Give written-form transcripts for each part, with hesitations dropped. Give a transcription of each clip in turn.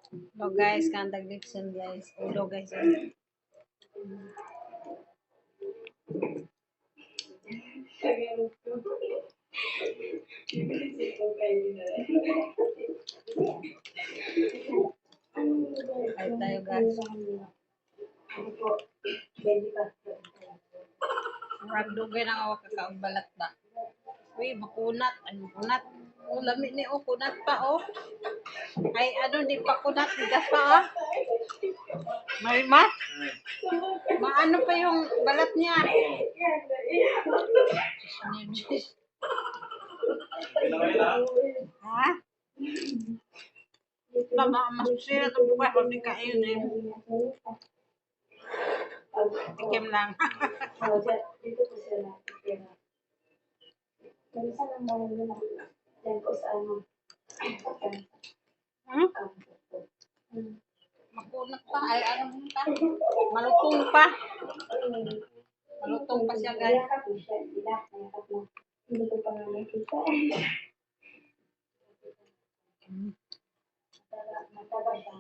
Hello guys, kandag Dixon guys. Ulo guys. Ay tayo guys. Murag dugay na ako kakabalat ba. Uy, makunat. Ay, makunat. Oh, lami ni oh, kunat pa oh. Ay, ano, di pa kunat. Bigas pa oh. Marima? Maano pa yung balat niya? Ha? Tama, masisira ito bukas. Hindi kain eh. Tikim lang. Dito po sila. Minsan ang mga nila. Yan po sa ano. Hmm? Makunat pa. Ay, ano mo pa? Malutong pa. Malutong pa siya guys. Nayakap po siya. Sila. Nayakap na. Hindi ko pa nga nakita. Mataba siya.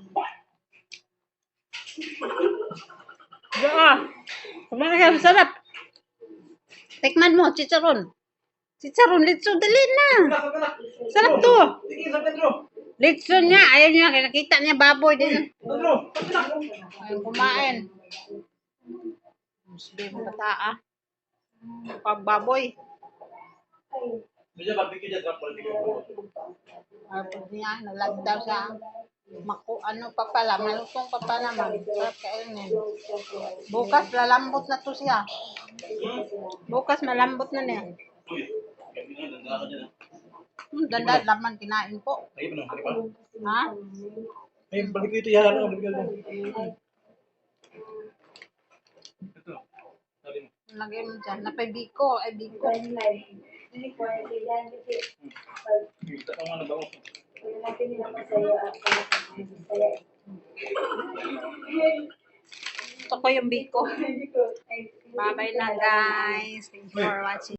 Diyan. Kumain ka, masarap. Tikman mo, chicharon. Chicharon, litso, dali na. Sarap to. Litso niya, ayaw niya, nakita niya baboy din. Ayaw kumain. Muslim, bata ah. Pagbaboy. Ay. Pag niya, nalagdaw sa ano pa pala, malutong pa pala man. Sarap kainin. Bukas, lalambot na to siya. Bukas, malambot na niya. Ganda, laman, kinain po. Ha? Ay, balik ito yan. Balik ito. Lagay mo dyan. Napay biko. Ay, biko. Hindi po, yan kasi Kita ko nga na ba? pag natin nila masaya at masaya. Ito ko yung biko. Hindi ko. Bye-bye na guys. Thanks for watching.